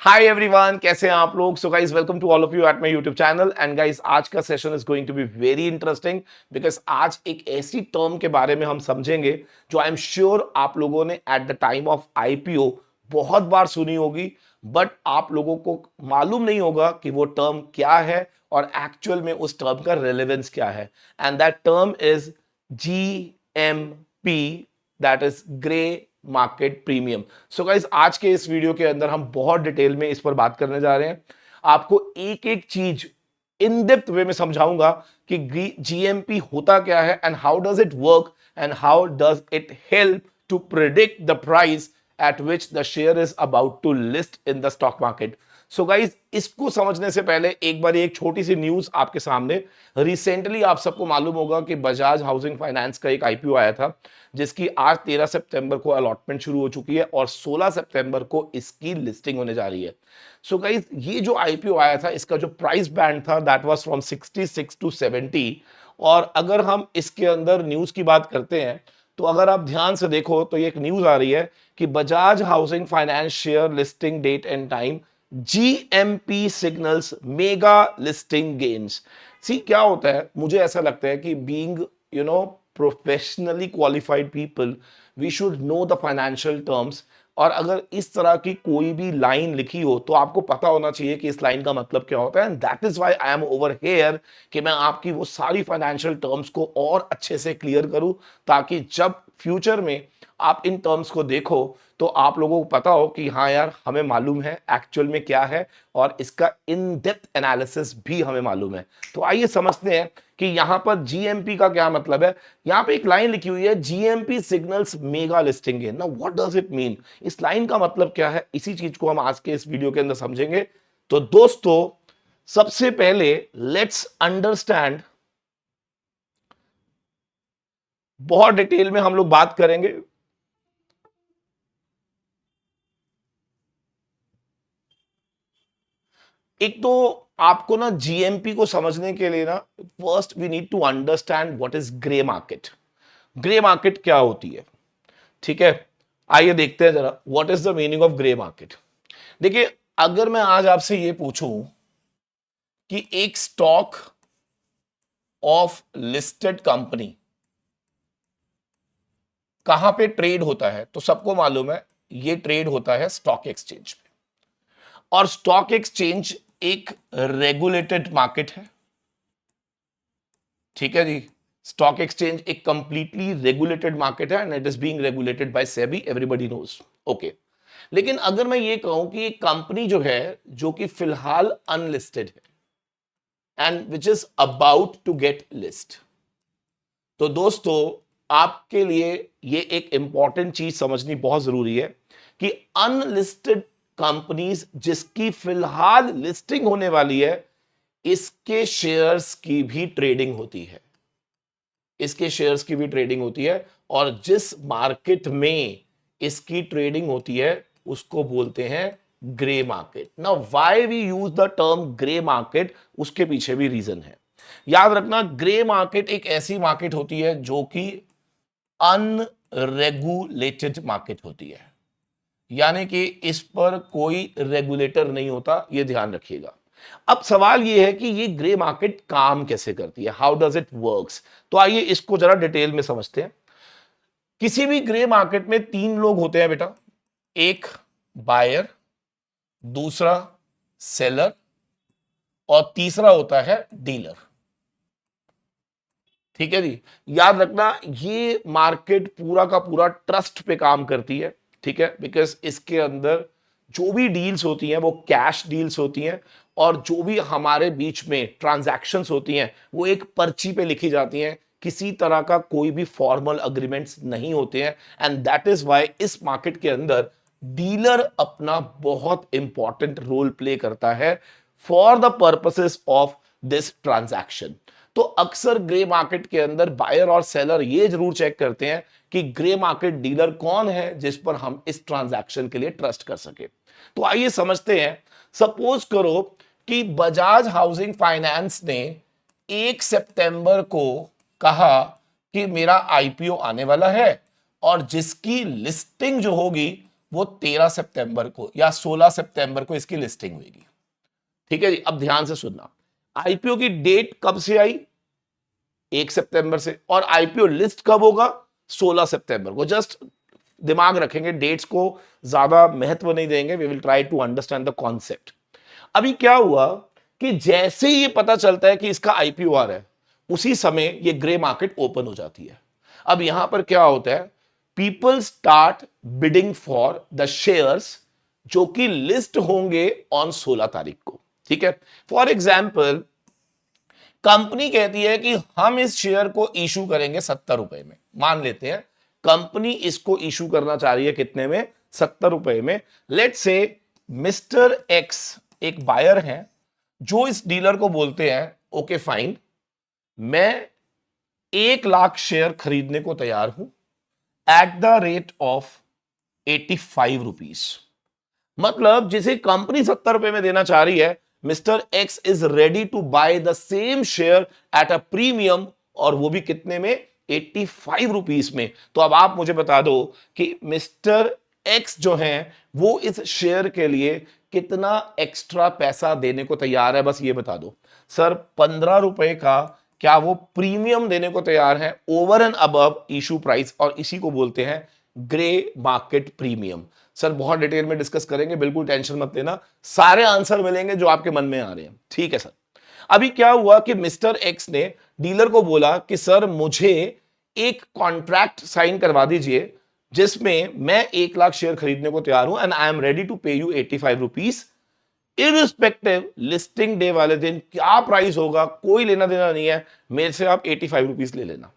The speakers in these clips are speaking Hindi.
हाय एवरीवन, कैसे हैं आप लोग। So guys, welcome to all of you at my YouTube channel. And guys, आज का session is going to be very interesting because आज एक ऐसी टर्म के बारे में हम समझेंगे जो आई एम श्योर आप लोगों ने at the time of IPO बहुत बार सुनी होगी, बट आप लोगों को मालूम नहीं होगा कि वो टर्म क्या है और एक्चुअल में उस टर्म का रेलेवेंस क्या है। And that term is GMP, that is grey market premium. So guys, आज के इस वीडियो के अंदर हम बहुत डिटेल में इस पर बात करने जा रहे हैं। आपको एक एक चीज इन डेप्थ वे में समझाऊंगा कि जीएमपी होता क्या है and how does it work and how does it help to predict the price at which the share is about to list in the stock market. So guys, इसको समझने से पहले एक बार एक छोटी सी न्यूज आपके सामने। रिसेंटली आप सबको मालूम होगा कि बजाज हाउसिंग फाइनेंस का एक आईपीओ आया था, जिसकी आज 13 सितंबर को अलॉटमेंट शुरू हो चुकी है और 16 सितंबर को इसकी लिस्टिंग होने जा रही है। सो गाइज, ये जो आईपीओ आया था, इसका जो प्राइस बैंड था दैट वाज फ्रॉम 66 टू 70। और अगर हम इसके अंदर न्यूज की बात करते हैं तो अगर आप ध्यान से देखो तो ये एक न्यूज आ रही है कि Bajaj housing finance share listing date and time, GMP signals mega listing gains. See क्या होता है, मुझे ऐसा लगता है कि being professionally qualified people, we should know the financial terms. और अगर इस तरह की कोई भी लाइन लिखी हो तो आपको पता होना चाहिए कि इस लाइन का मतलब क्या होता है। And that is why I am over here कि मैं आपकी वो सारी फाइनेंशियल टर्म्स को और अच्छे से क्लियर करूं, ताकि जब फ्यूचर में आप इन टर्म्स को देखो तो आप लोगों को पता हो कि हाँ यार, हमें मालूम है एक्चुअल में क्या है और इसका इन डेप्थ एनालिसिस भी हमें मालूम है। तो आइए समझते हैं कि यहां पर जीएमपी का क्या मतलब है। यहां पे एक लाइन लिखी हुई है, GMP signals mega listing gain. Now what does it mean? इस लाइन का मतलब क्या है, इसी चीज को हम आज के इस वीडियो के अंदर समझेंगे। तो दोस्तों, सबसे पहले लेट्स अंडरस्टैंड, बहुत डिटेल में हम लोग बात करेंगे। एक तो आपको ना जीएमपी को समझने के लिए ना, first we need to understand what is grey market. Grey market क्या होती है, ठीक है। आइए देखते हैं जरा what is the meaning of grey market. देखिए, अगर मैं आज आपसे ये पूछूं कि एक स्टॉक ऑफ लिस्टेड कंपनी कहां पे ट्रेड होता है, तो सबको मालूम है ये ट्रेड होता है स्टॉक एक्सचेंज पे। और स्टॉक एक्सचेंज एक रेगुलेटेड मार्केट है, ठीक है जी। स्टॉक एक्सचेंज एक कंप्लीटली रेगुलेटेड मार्केट है and it is being regulated by SEBI, everybody knows. Okay, लेकिन अगर मैं ये कहूं कि एक कंपनी जो है, जो कि फिलहाल अनलिस्टेड है and which is about to get list, तो दोस्तों आपके लिए ये एक इंपॉर्टेंट चीज समझनी बहुत जरूरी है कि अनलिस्टेड कंपनीज जिसकी फिलहाल लिस्टिंग होने वाली है, इसके शेयर्स की भी ट्रेडिंग होती है। इसके शेयर्स की भी ट्रेडिंग होती है और जिस मार्केट में इसकी ट्रेडिंग होती है उसको बोलते हैं grey market. Now why we use the term grey market, उसके पीछे भी रीजन है। याद रखना, ग्रे मार्केट एक ऐसी मार्केट होती है जो कि अनरेगुलेटेड मार्केट होती है, यानी कि इस पर कोई रेगुलेटर नहीं होता, यह ध्यान रखिएगा। अब सवाल यह है कि ये ग्रे मार्केट काम कैसे करती है, हाउ डज इट वर्क्स। तो आइए इसको जरा डिटेल में समझते हैं। किसी भी ग्रे मार्केट में तीन लोग होते हैं बेटा, एक बायर, दूसरा सेलर और तीसरा होता है डीलर, ठीक है जी। याद रखना, ये मार्केट पूरा का पूरा ट्रस्ट पे काम करती है, ठीक है, बिकॉज इसके अंदर जो भी डील्स होती हैं वो कैश डील्स होती हैं और जो भी हमारे बीच में ट्रांजैक्शंस होती हैं वो एक पर्ची पे लिखी जाती हैं, किसी तरह का कोई भी फॉर्मल अग्रीमेंट्स नहीं होते हैं। एंड दैट इज व्हाई इस मार्केट के अंदर डीलर अपना बहुत इंपॉर्टेंट रोल प्ले करता है for the purposes of this transaction. तो अक्सर ग्रे मार्केट के अंदर बायर और सेलर ये जरूर चेक करते हैं कि ग्रे मार्केट डीलर कौन है जिस पर हम इस ट्रांजैक्शन के लिए ट्रस्ट कर सके। तो आइए समझते हैं। सपोज करो कि बजाज हाउसिंग फाइनेंस ने 1 सितंबर को कहा कि मेरा आईपीओ आने वाला है और जिसकी लिस्टिंग जो होगी वो 13 सितंबर को या 16 सितंबर को इसकी लिस्टिंग होगी। ठीक है जी, अब ध्यान से सुनना, आईपीओ की डेट कब से आई? 1 सितंबर से। और आईपीओ लिस्ट कब होगा? 16 सितंबर को। जस्ट दिमाग रखेंगे, डेट्स को ज्यादा महत्व नहीं देंगे, we will try to understand the concept. अभी क्या हुआ कि जैसे ही ये पता चलता है कि इसका आईपीओ आ रहा है, उसी समय ये ग्रे मार्केट ओपन हो जाती है। अब यहां पर क्या होता है, people start bidding for the shares जो कि लिस्ट होंगे ऑन 16 तारीख को। ठीक है, फॉर एग्जाम्पल कंपनी कहती है कि हम इस शेयर को इशू करेंगे 70 रुपए में, मान लेते हैं कंपनी इसको इशू करना चाह रही है कितने में? 70 रुपए में। लेट्स से मिस्टर एक्स एक बायर है जो इस डीलर को बोलते हैं ओके फाइन, मैं 1 लाख शेयर खरीदने को तैयार हूं at the rate of 85 rupees. मतलब जिसे कंपनी 70 रुपए में देना चाह रही है, Mister X is ready to buy the same share at a premium, और वो भी कितने में? 85 रुपीज में। तो अब आप मुझे बता दो कि मिस्टर एक्स जो है वो इस शेयर के लिए कितना एक्स्ट्रा पैसा देने को तैयार है, बस ये बता दो। सर 15 रुपए का क्या वो प्रीमियम देने को तैयार है over and above issue price, और इसी को बोलते हैं ग्रे मार्केट प्रीमियम। सर बहुत डिटेल में डिस्कस करेंगे, बिल्कुल टेंशन मत लेना, सारे आंसर मिलेंगे जो आपके मन में आ रहे हैं। ठीक है सर। अभी क्या हुआ कि मिस्टर एक्स ने डीलर को बोला कि सर मुझे एक कॉन्ट्रैक्ट साइन करवा दीजिए जिसमें मैं 1 लाख शेयर खरीदने को तैयार हूं and I am ready to pay you 85 rupees, irrespective listing day वाले दिन क्या प्राइस होगा कोई लेना देना नहीं है, मेरे से आप 85 रुपीज ले लेना।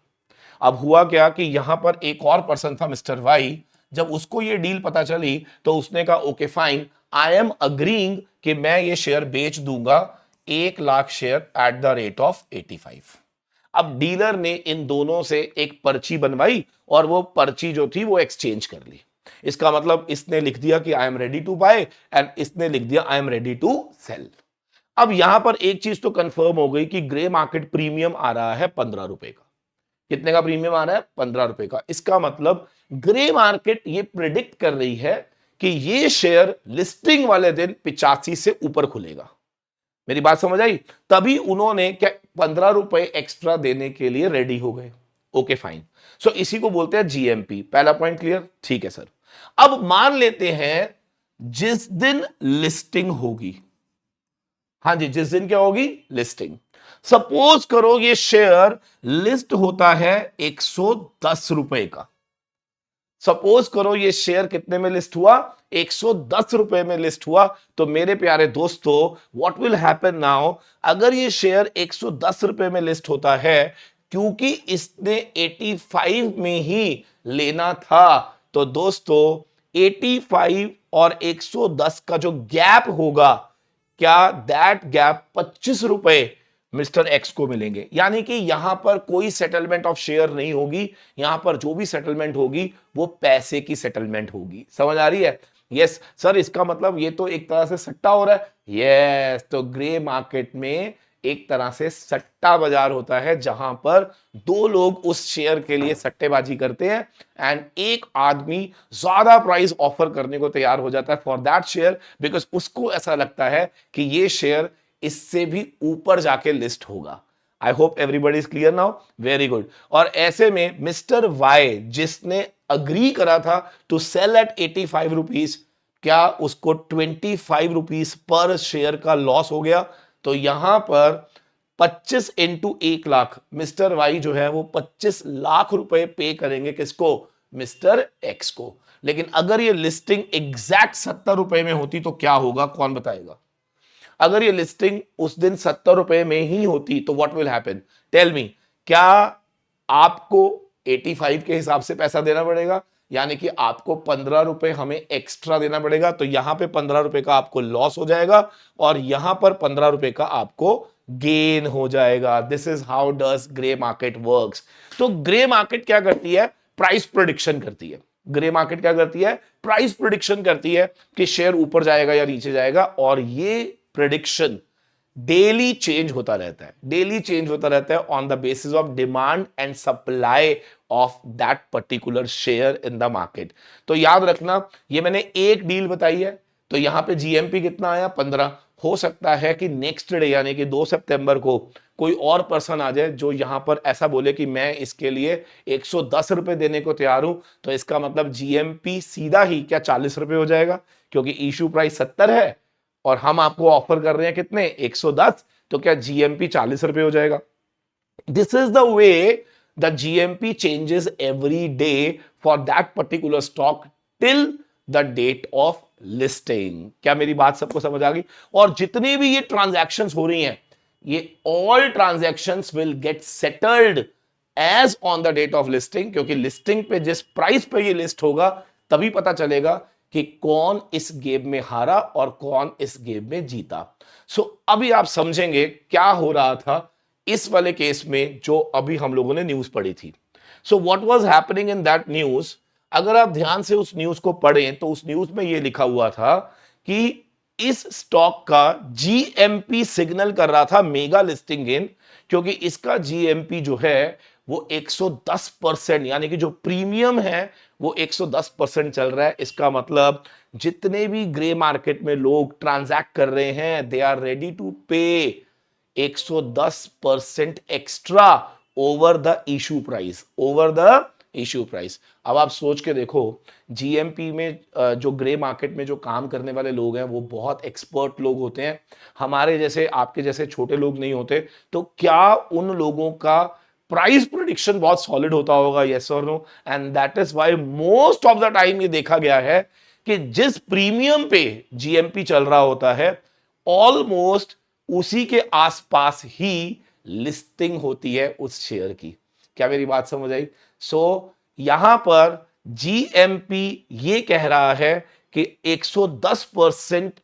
अब हुआ क्या कि यहां पर एक और पर्सन था मिस्टर वाई, जब उसको ये डील पता चली तो उसने कहा okay fine, I am agreeing कि मैं ये शेयर बेच दूंगा 1 lakh share at the rate of 85। अब डीलर ने इन दोनों से एक पर्ची बनवाई और वो पर्ची जो थी वो एक्सचेंज कर ली। इसका मतलब इसने लिख दिया कि I am ready to buy and इसने लिख दिया I am ready to sell. अब यहां पर एक चीज तो कंफर्म हो गई कि ग्रे मार्केट प्रीमियम आ रहा है 15 रुपए का। कितने का प्रीमियम आ रहा है? 15 रुपए का। इसका मतलब ग्रे मार्केट ये प्रिडिक्ट कर रही है कि ये शेयर लिस्टिंग वाले दिन 85 से ऊपर खुलेगा। मेरी बात समझ आई? तभी उन्होंने क्या 15 रुपए एक्स्ट्रा देने के लिए रेडी हो गए। ओके फाइन, सो इसी को बोलते हैं जीएमपी। पहला पॉइंट क्लियर? ठीक है सर। अब मान लेते हैं जिस दिन लिस्टिंग होगी, हाँ जी जिस दिन क्या होगी? लिस्टिंग। सपोज करो ये शेयर लिस्ट होता है 110 रुपए का। सपोज करो ये शेयर कितने में लिस्ट हुआ? 110 रुपए में लिस्ट हुआ। तो मेरे प्यारे दोस्तों व्हाट विल हैपन नाउ, अगर ये शेयर 110 रुपए में लिस्ट होता है, क्योंकि इसने 85 में ही लेना था, तो दोस्तों 85 और 110 का जो गैप होगा, क्या दैट गैप 25 रुपए मिस्टर एक्स को मिलेंगे। यानी कि यहां पर कोई सेटलमेंट ऑफ शेयर नहीं होगी, यहां पर जो भी सेटलमेंट होगी वो पैसे की सेटलमेंट होगी। समझ आ रही है? यस सर, इसका मतलब ये तो एक तरह से सट्टा हो रहा है। यस, तो ग्रे मार्केट में एक तरह से सट्टा बाजार होता है जहां पर दो लोग उस शेयर के लिए सट्टेबाजी करते हैं एंड एक आदमी ज्यादा प्राइस ऑफर करने को तैयार हो जाता है फॉर दैट शेयर, बिकॉज उसको ऐसा लगता है कि ये शेयर इससे भी ऊपर जाके लिस्ट होगा। I hope everybody is clear now, very good. और ऐसे में मिस्टर वाई जिसने अग्री करा था टू सेल एट 85 रुपीज, क्या उसको 25 रुपीज पर शेयर का लॉस हो गया? तो यहां पर 25 इंटू 1 लाख, मिस्टर वाई जो है वो 25 लाख रुपए पे करेंगे किसको? मिस्टर एक्स को। लेकिन अगर ये लिस्टिंग एग्जैक्ट 70 रुपए में होती तो क्या होगा, कौन बताएगा? अगर ये लिस्टिंग उस दिन 70 रुपए में ही होती तो what will happen? Tell me, क्या आपको 85 के हिसाब से पैसा देना पड़ेगा? यानी कि आपको 15 रुपए हमें एक्स्ट्रा देना पड़ेगा। तो यहां पे 15 रुपए का आपको लॉस हो जाएगा और यहां पर 15 रुपए का आपको गेन हो जाएगा। This is how does grey market works. तो ग्रे मार्केट क्या करती है? प्राइस प्रेडिक्शन करती है। ग्रे मार्केट क्या करती है? प्राइस प्रेडिक्शन करती है कि शेयर ऊपर जाएगा या नीचे जाएगा, और ये प्रेडिक्शन डेली चेंज होता रहता है, डेली चेंज होता रहता है on the basis of demand and supply of that particular share in the market. तो याद रखना, ये मैंने एक डील बताई है, तो यहां पे जीएमपी कितना आया 15। हो सकता है कि नेक्स्ट डे यानी कि 2 सितंबर को कोई और पर्सन आ जाए जो यहां पर ऐसा बोले कि मैं इसके लिए 110 रुपए देने को तैयार हूं, तो इसका मतलब जीएमपी सीधा ही क्या 40 रुपए हो जाएगा, क्योंकि इशू प्राइस 70 है और हम आपको ऑफर कर रहे हैं कितने 110, तो क्या जीएमपी 40 रुपए हो जाएगा। This is the way the GMP changes every day for that particular stock till the date of listing. क्या मेरी बात सबको समझ आ गई? और जितनी भी ये ट्रांजैक्शंस हो रही हैं, ये all transactions will get settled as on the date of listing, क्योंकि लिस्टिंग पे जिस प्राइस पे ये लिस्ट होगा तभी पता चलेगा कि कौन इस गेम में हारा और कौन इस गेम में जीता। सो अभी आप समझेंगे क्या हो रहा था इस वाले केस में जो अभी हम लोगों ने न्यूज पढ़ी थी। So what was happening in that news, अगर आप ध्यान से उस न्यूज को पढ़ें तो उस न्यूज में यह लिखा हुआ था कि इस स्टॉक का जीएमपी सिग्नल कर रहा था मेगा लिस्टिंग गेन, क्योंकि इसका जीएमपी जो है वो 110% यानी कि जो प्रीमियम है वो 110% चल रहा है। इसका मतलब जितने भी ग्रे मार्केट में लोग ट्रांजैक्ट कर रहे हैं, दे आर रेडी टू पे 110% extra over the issue price, over the issue price. अब आप सोच के देखो, जीएमपी में जो ग्रे मार्केट में जो काम करने वाले लोग हैं वो बहुत एक्सपर्ट लोग होते हैं, हमारे जैसे आपके जैसे छोटे लोग नहीं होते। तो क्या उन लोगों का प्राइस प्रेडिक्शन बहुत सॉलिड होता होगा? यस और no? And that is why most of the time ये देखा गया है कि जिस प्रीमियम पे जीएमपी चल रहा होता है ऑलमोस्ट उसी के आसपास ही लिस्टिंग होती है उस शेयर की। क्या मेरी बात समझ आई? सो यहां पर जीएमपी ये कह रहा है कि 110%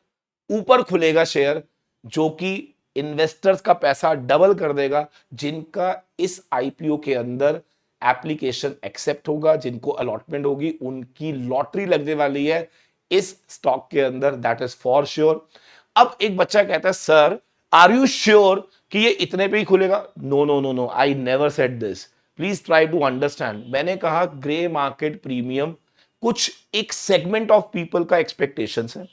ऊपर खुलेगा शेयर, जो कि इन्वेस्टर्स का पैसा डबल कर देगा, जिनका इस आईपीओ के अंदर एप्लीकेशन एक्सेप्ट होगा, जिनको अलॉटमेंट होगी, उनकी लॉटरी लगने वाली है इस स्टॉक के अंदर, दैट इज फॉर श्योर। अब एक बच्चा कहता है सर आर यू श्योर कि ये इतने पे ही खुलेगा? No no no no, I never said this, please try to understand. मैंने कहा ग्रे मार्केट प्रीमियम कुछ एक सेगमेंट ऑफ पीपल का एक्सपेक्टेशंस है,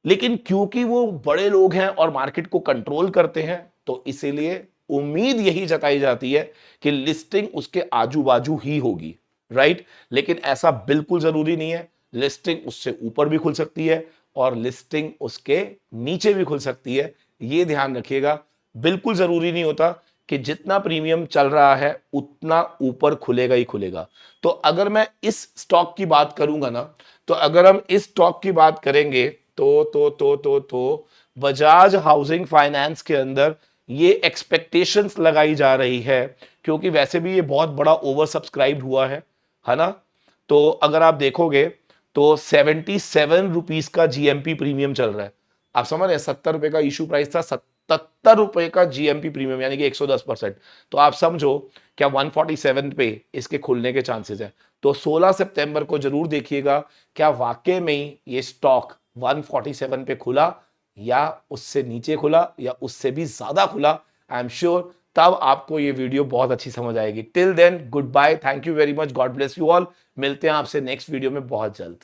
लेकिन क्योंकि वो बड़े लोग हैं और मार्केट को कंट्रोल करते हैं, तो इसीलिए उम्मीद यही जताई जाती है कि लिस्टिंग उसके आजू बाजू ही होगी, राइट? लेकिन ऐसा बिल्कुल जरूरी नहीं है, लिस्टिंग उससे ऊपर भी खुल सकती है और लिस्टिंग उसके नीचे भी खुल सकती है। ये ध्यान रखिएगा, बिल्कुल जरूरी नहीं होता कि जितना प्रीमियम चल रहा है उतना ऊपर खुलेगा ही खुलेगा। तो अगर मैं इस स्टॉक की बात करूंगा ना, तो अगर हम इस स्टॉक की बात करेंगे तो बजाज हाउसिंग फाइनेंस के अंदर ये एक्सपेक्टेशंस लगाई जा रही है, क्योंकि वैसे भी ये बहुत बड़ा ओवर सब्सक्राइब्ड हुआ है ना? तो अगर आप देखोगे तो 77 रुपीस का जीएमपी प्रीमियम चल रहा है। आप समझ रहे हैं, 70 रुपए का इशू प्राइस था, 77 रुपए का जीएमपी प्रीमियम यानी कि 110%। तो आप समझो क्या 147 पे इसके खुलने के चांसेस है। तो 16 सितंबर को जरूर देखिएगा क्या वाकई में ही ये स्टॉक 147 पे खुला या उससे नीचे खुला या उससे भी ज्यादा खुला। आई एम श्योर तब आपको ये वीडियो बहुत अच्छी समझ आएगी। Till then good bye, thank you very much, God bless you all. मिलते हैं आपसे नेक्स्ट वीडियो में बहुत जल्द।